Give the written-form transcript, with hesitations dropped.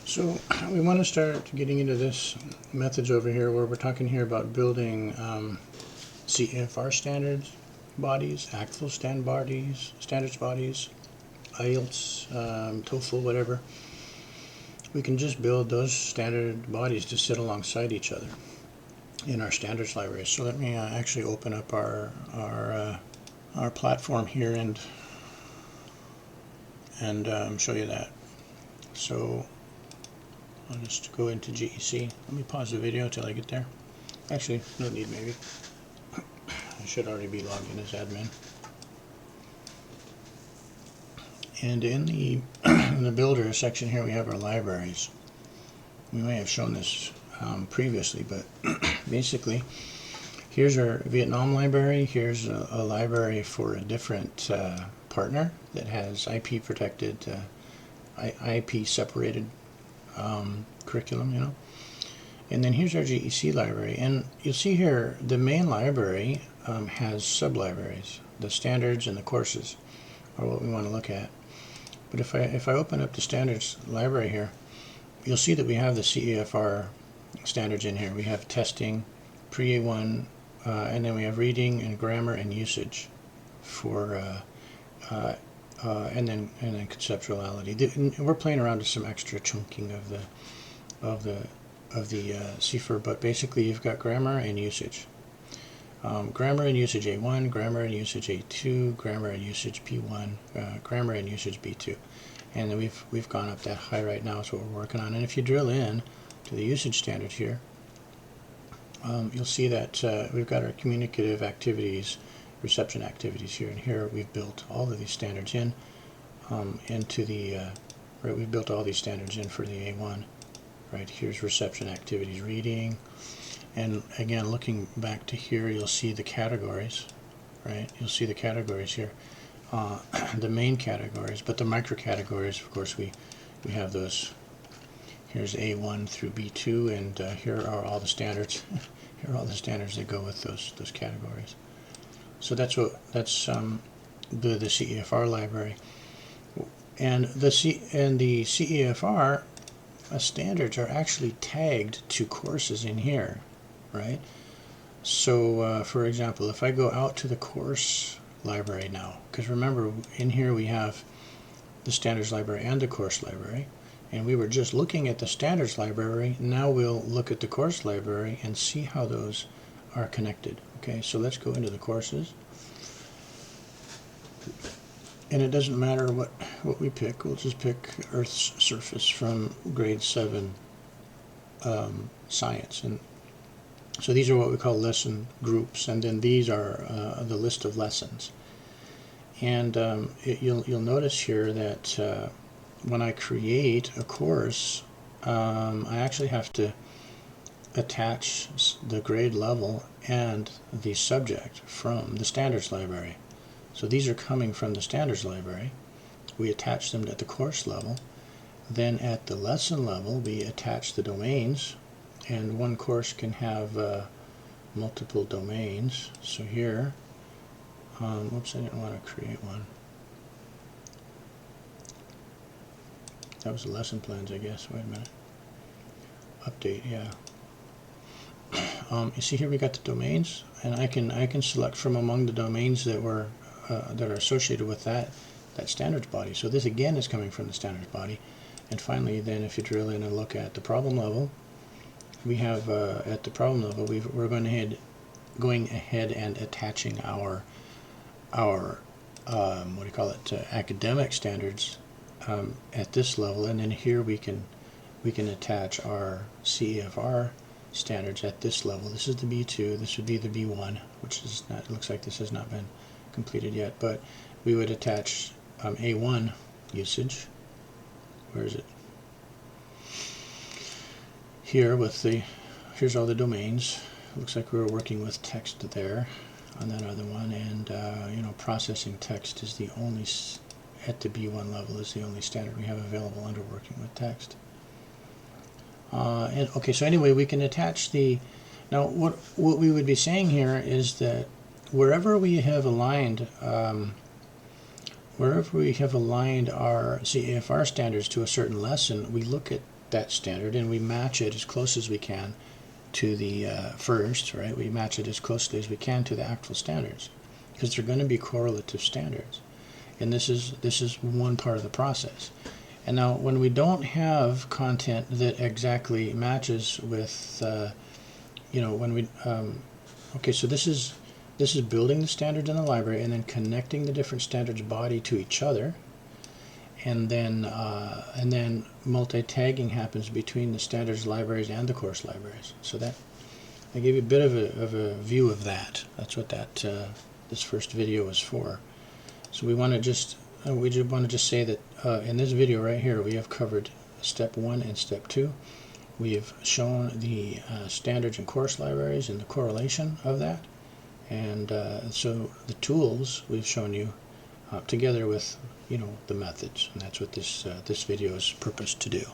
So we want to start getting into this methods over here where we're talking here about building CFR standards bodies, ACTFL standards bodies, IELTS, TOEFL, whatever. We can just build those standard bodies to sit alongside each other in our standards library. So let me actually open up our platform here and show you that. So I'll just go into GEC. Let me pause the video until I get there. Actually, no need maybe. I should already be logged in as admin. And in the in the builder section here we have our libraries. We may have shown this previously, but basically here's our Vietnam library. Here's a library for a different partner that has IP protected, IP separated curriculum, you know. And then here's our GEC library, and you'll see here the main library has sub-libraries. The standards and the courses are what we want to look at. But if I open up the standards library here, you'll see that we have the CEFR standards in here. We have testing, pre-A1, and then we have reading and grammar and usage for and then conceptuality. We're playing around with some extra chunking of the CFR, but basically you've got grammar and usage. Grammar and usage A1, grammar and usage A2, grammar and usage B1, grammar and usage B2, and we've gone up that high right now. Is what we're working on. And if you drill in to the usage standard here, you'll see that we've got our communicative activities, reception activities here, and here we've built all of these standards in into the right. We've built all these standards in for the A1. Right, here's reception activities, reading, and again looking back to here, you'll see the categories. Right, you'll see the categories here, the main categories, but the micro categories, of course, we have those. Here's A1 through B2, and here are all the standards. Here are all the standards that go with those categories. So that's the CEFR library, and the CEFR standards are actually tagged to courses in here, right? So for example, if I go out to the course library now, because remember in here we have the standards library and the course library, and we were just looking at the standards library. Now we'll look at the course library and see how those are connected. Okay, so let's go into the courses, and it doesn't matter what we pick. We'll just pick Earth's surface from grade 7 science. And so these are what we call lesson groups, and then these are the list of lessons. And you'll notice here that when I create a course, I actually have to attach the grade level and the subject from the standards library. So these are coming from the standards library. We attach them at the course level. Then at the lesson level, we attach the domains, and one course can have multiple domains. So here, whoops, I didn't want to create one. That was the lesson plans, I guess. Wait a minute. Update, yeah. You see here we got the domains, and I can select from among the domains that were that are associated with that standards body. So this again is coming from the standards body. And finally, then if you drill in and look at the problem level, we have at the problem level we're going ahead and attaching our what do you call it, academic standards at this level, and then here we can attach our CEFR standards at this level. This is the B2. This would be the B1, which is not. It looks like this has not been completed yet, but we would attach A1 usage. Where is it? Here with here's all the domains. Looks like we were working with text there on that other one, and you know, processing text is the only, at the B1 level, is the only standard we have available under working with text. And okay, so anyway, we can attach the. Now, what we would be saying here is that wherever we have aligned wherever we have aligned our CEFR standards to a certain lesson, we look at that standard, and we match it as close as we can to the first, right? We match it as closely as we can to the actual standards, because they're going to be correlative standards, and this is one part of the process. And now, when we don't have content that exactly matches with, when we, okay, so this is building the standards in the library and then connecting the different standards body to each other, and then multi-tagging happens between the standards libraries and the course libraries. So that I gave you a bit of a view of that. That's what that this first video was for. So we want to just say that in this video right here, we have covered step 1 and step 2. We have shown the standards and course libraries and the correlation of that, and so the tools we've shown you together with the methods, and that's what this video is purposed to do.